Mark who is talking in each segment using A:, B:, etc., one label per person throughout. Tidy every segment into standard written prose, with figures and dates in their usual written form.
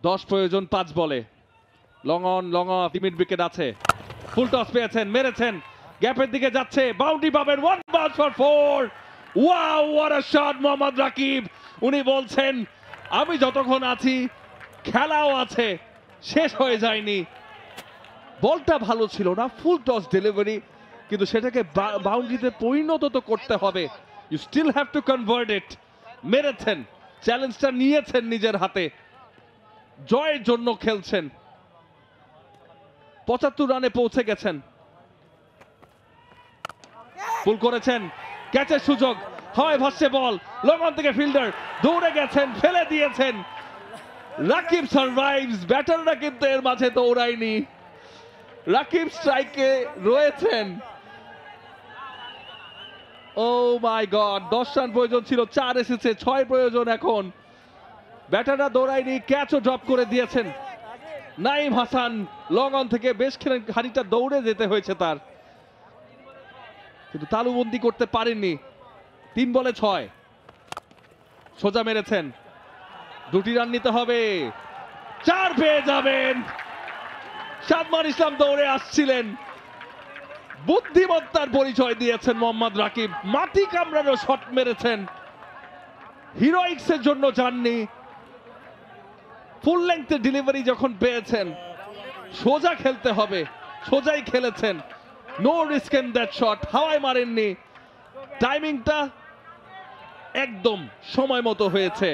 A: 10 প্রয়োজন 5 বলে। Long on long of, mid wicket আছে, ফুল টস পেয়েছেন, মেরেছেন, গ্যাপের দিকে যাচ্ছে, বাউন্ডারি পাবেন, one bounce for 4। Wow, what a shot Mohammad Rakib. উনি বলছেন আমি যতক্ষণ আছি খেলাও আছে, শেষ হয়ে যায়নি। বলটা ভালো ছিল না, ফুল টস ডেলিভারি, কিন্তু সেটাকে বাউন্ডারিতে পরিণত তো করতে হবে। You still have to convert it. মেরেছেন, চ্যালেঞ্জটা নিয়েছেন নিজের হাতে, জয়ের জন্য খেলছেন। 75 রানে পৌঁছে গেছেন, ফুল করেছেন, ক্যাচের সুযোগ, হয় ভাসছে বল, লং অন থেকে ফিল্ডার দৌড়ে গেছেন, ফেলে দিয়েছেন। রাকিব সারভাইভস, ব্যাটাররা কিন্তু এর মাঝে দৌড়ায়নি, রাকিব স্ট্রাইকে রয়েছেন। ও মাই গড, 10 রান প্রয়োজন ছিল, 4 এসেছে, 6 প্রয়োজন এখন। ব্যাটাররা দৌড়ায়নি, ক্যাচও ড্রপ করে দিয়েছেন। নাইম হাসান লং অন থেকে বেশ খানিকটা দৌড়ে যেতে হয়েছে তার, কিন্তু তালুবন্দি করতে পারেননি। 3 বলে 6, সোজা মেরেছেন, 2টি রান নিতে হবে, 4 পেয়ে যাবেন। সাদমান ইসলাম দৌড়ে আসছিলেন, বুদ্ধিমত্তার পরিচয় দিয়েছেন মোহাম্মদ রাকিব, মাটি কামড়ানো শট মেরেছেন, হিরোইক্সের জন্য যাননি। ফুল লেংথের ডেলিভারি যখন পেয়েছেন, সোজা খেলতে হবে, সোজাই খেলেছেন, no risk in that shot, হাওয়ায় মারেননি। টাইমিংটা একদম সময় মতো হয়েছে।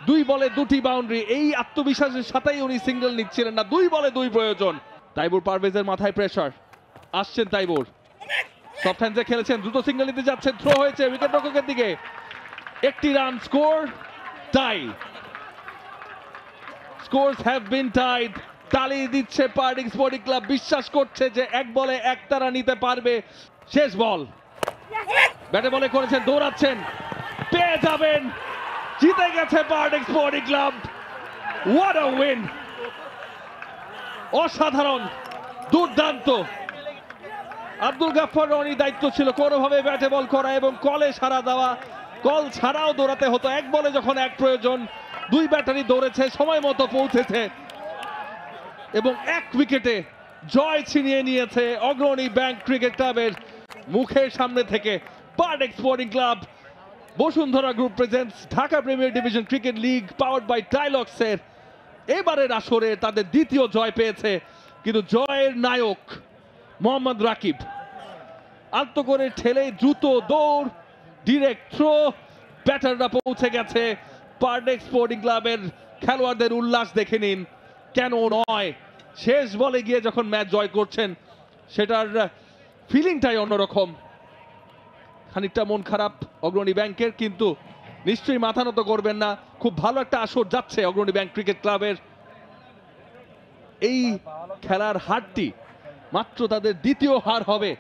A: 2 বলে 2টি বাউন্ডারি, এই আত্মবিশ্বাসের সাথেই উনি সিঙ্গেল নিচ্ছিলেন না। 2 বলে 2 প্রয়োজন। তাইবুর পারভেজের মাথায় প্রেসার, আসছেন তাইবুর, সফট হ্যান্ডসে খেলেছেন, দ্রুত সিঙ্গেল নিতে যাচ্ছেন, থ্রো হয়েছে উইকেট রক্ষকের দিকে, 1টি run, score tie. Scores have been tied. তালি দিচ্ছে পার্ডিং স্পোর্টিং ক্লাব, বিশ্বাস করছে যে 1 বলে 1 তারা নিতে পারবে। শেষ বল, ব্যাটে বলে করেছেন, দৌড়াচ্ছেন, পেয়ে যাবেন, জিতে গেছে পার্ডিং sporting club. What a win, অসাধারণ, দুর্দান্ত। আব্দুল গাফফার রনির দায়িত্ব ছিল কোনোভাবে ব্যাটে বল করা এবং কলে সাড়া দেওয়া। কল ছাড়াও দৌড়াতে হতো, 1 বলে যখন 1 প্রয়োজন, 2 ব্যাটারি দৌড়েছে, সময় মতো পৌঁছেছে এবং 1 উইকেটে জয় ছিনিয়ে নিয়েছে অগ্রণী ব্যাংক ক্রিকেট ক্লাবের মুখের সামনে থেকে। পার্ডিং sporting club, Bashundhara group presents Dhaka premier division cricket league powered by টাইলক্সের এবারের আসরে তাদের দ্বিতীয় জয় পেয়েছে, কিন্তু জয়ের নায়ক মোহাম্মদ রাকিব। আলতো করে ঠেলে দ্রুত দৌড়, ডিরেক্ট থ্রো, ব্যাটাররা পৌঁছে গেছে। পার্ডিং স্পোর্টিং ক্লাবের খেলোয়াড়দের উল্লাস দেখে নিন, কেন নয়। শেষ বলে গিয়ে যখন ম্যাচ জয় করছেন, সেটার ফিলিংটাই অন্যরকম। খানিকটা মন খারাপ অগ্রণী ব্যাংকের, কিন্তু নিশ্চয়ই মাথা নত করবেন না। খুব ভালো একটা আসর যাচ্ছে অগ্রণী ব্যাংক ক্রিকেট ক্লাবের। এই খেলার হারটি মাত্র তাদের দ্বিতীয় হার হবে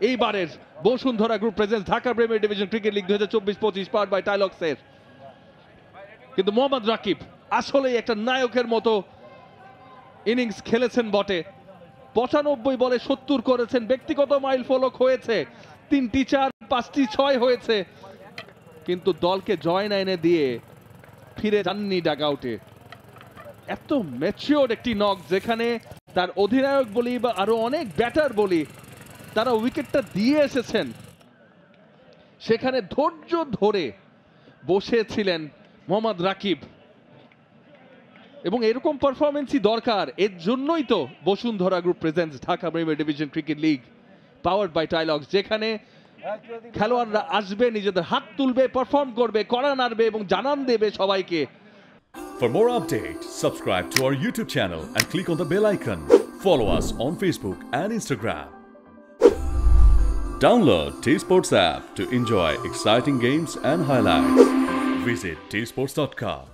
A: এইবারের Bashundhara group presents Dhaka premier division cricket league 2024-25 powered by টাইলক্সের। কিন্তু মোহাম্মদ রাকিব আসলেই একটা নায়কের মতো ইনিংস খেলেছেন বটে। 95 বলে 70 করেছেন, ব্যক্তিগত মাইল ফলক হয়েছে, 3টি 4, 5টি 6 হয়েছে, কিন্তু দলকে জয় না এনে দিয়ে ফিরে যাননি ডাগআউটে। এত ম্যাচিওর একটি নক, যেখানে তার অধিনায়ক বলি বা আরো অনেক ব্যাটার বলি, তারা উইকেটটা দিয়ে এসেছেন, সেখানে ধৈর্য ধরে বসেছিলেন মোহাম্মদ রাকিব। এবং এরকম পারফরমেন্সই দরকার, এর জন্যই তো Bashundhara group presents Dhaka premier division cricket league powered by টাইলক্স, যেখানে খেলোয়াড়রা আসবে, নিজেদের হাত তুলবে, পারফর্ম করবে, কড়া নাড়বে এবং জানান দেবে সবাইকে।
B: For more updates, subscribe to our YouTube channel and click on the bell icon. Follow us on Facebook and Instagram. Download T-Sports app to enjoy exciting games and highlights. Visit tsports.com.